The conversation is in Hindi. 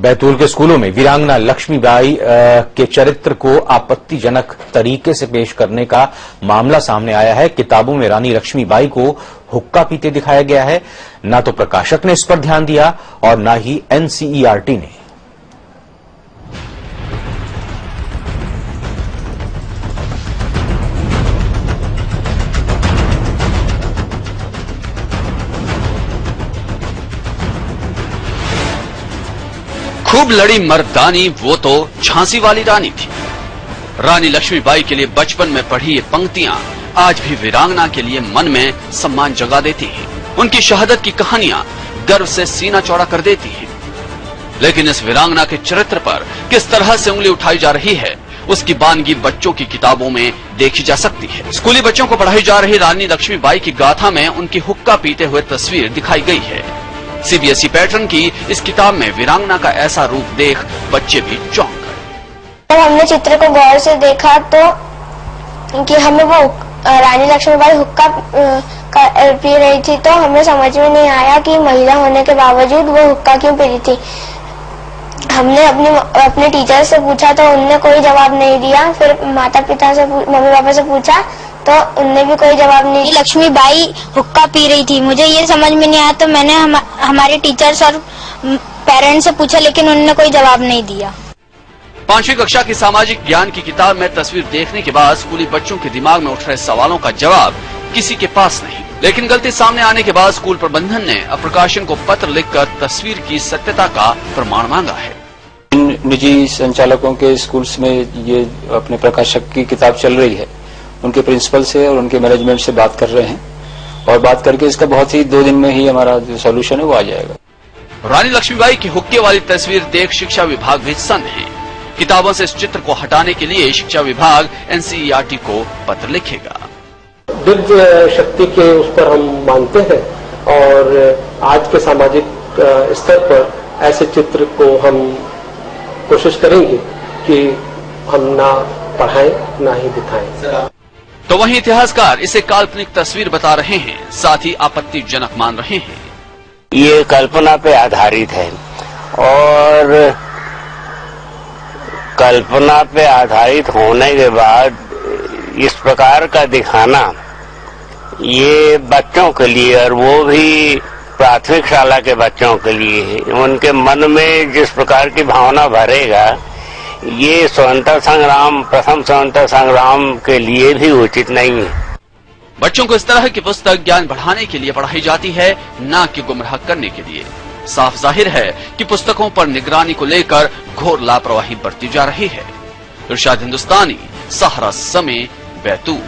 बैतूल के स्कूलों में वीरांगना लक्ष्मीबाई के चरित्र को आपत्तिजनक तरीके से पेश करने का मामला सामने आया है। किताबों में रानी लक्ष्मीबाई को हुक्का पीते दिखाया गया है। न तो प्रकाशक ने इस पर ध्यान दिया और न ही एनसीईआरटी ने। खूब लड़ी मर्दानी वो तो झांसी वाली रानी थी। रानी लक्ष्मीबाई के लिए बचपन में पढ़ी ये पंक्तियां आज भी वीरांगना के लिए मन में सम्मान जगा देती हैं। उनकी शहादत की कहानियां गर्व से सीना चौड़ा कर देती हैं। लेकिन इस वीरांगना के चरित्र पर किस तरह से उंगली उठाई जा रही है, उसकी बानगी बच्चों की किताबों में देखी जा सकती है। स्कूली बच्चों को पढ़ाई जा रही रानी लक्ष्मीबाई की गाथा में उनकी हुक्का पीते हुए तस्वीर दिखाई गई है। सीबीएसई पैटर्न की इस किताब में वीरांगना का ऐसा रूप देख बच्चे भी चौंक गए। जब हमने चित्र को गौर से देखा तो कि हमें वो रानी लक्ष्मीबाई हुक्का पी रही थी, तो हमें समझ में नहीं आया कि महिला होने के बावजूद वो हुक्का क्यों पी रही थी। हमने अपने टीचर से पूछा तो उनने कोई जवाब नहीं दिया। फिर माता पिता से, मम्मी पापा से पूछा तो उनने भी कोई जवाब नहीं दिया। लक्ष्मीबाई हुक्का पी रही थी, मुझे ये समझ में नहीं आया, तो मैंने हमारे टीचर्स और पेरेंट्स से पूछा, लेकिन उन्होंने कोई जवाब नहीं दिया। 5वीं कक्षा की सामाजिक ज्ञान की किताब में तस्वीर देखने के बाद स्कूली बच्चों के दिमाग में उठ रहे सवालों का जवाब किसी के पास नहीं। लेकिन गलती सामने आने के बाद स्कूल प्रबंधन ने अब प्रकाशन को पत्र लिखकर तस्वीर की सत्यता का प्रमाण मांगा है। निजी संचालकों के स्कूल्स में ये अपने प्रकाशक की किताब चल रही है, उनके प्रिंसिपल से और उनके मैनेजमेंट से बात कर रहे हैं और बात करके इसका बहुत ही 2 दिन में ही हमारा जो सॉल्यूशन है वो आ जाएगा। रानी लक्ष्मीबाई की हुक्के वाली तस्वीर देख शिक्षा विभाग भी सन्न है। किताबों से इस चित्र को हटाने के लिए शिक्षा विभाग एनसीईआरटी को पत्र लिखेगा। दिव्य शक्ति के उस पर हम मानते हैं और आज के सामाजिक स्तर पर ऐसे चित्र को हम कोशिश करेंगे कि हम ना पढ़ाएं ना ही दिखाएं। तो वहीं इतिहासकार इसे काल्पनिक तस्वीर बता रहे हैं, साथ ही आपत्तिजनक मान रहे हैं। ये कल्पना पे आधारित है और कल्पना पे आधारित होने के बाद इस प्रकार का दिखाना ये बच्चों के लिए, और वो भी प्राथमिक शाला के बच्चों के लिए, उनके मन में जिस प्रकार की भावना भरेगा, ये स्वतंत्रता संग्राम, प्रथम स्वतंत्रता संग्राम के लिए भी उचित नहीं है। बच्चों को इस तरह की पुस्तक ज्ञान बढ़ाने के लिए पढ़ाई जाती है, न कि गुमराह करने के लिए। साफ जाहिर है कि पुस्तकों पर निगरानी को लेकर घोर लापरवाही बरती जा रही है। इरशाद हिंदुस्तानी, सहारा समय, बैतूल।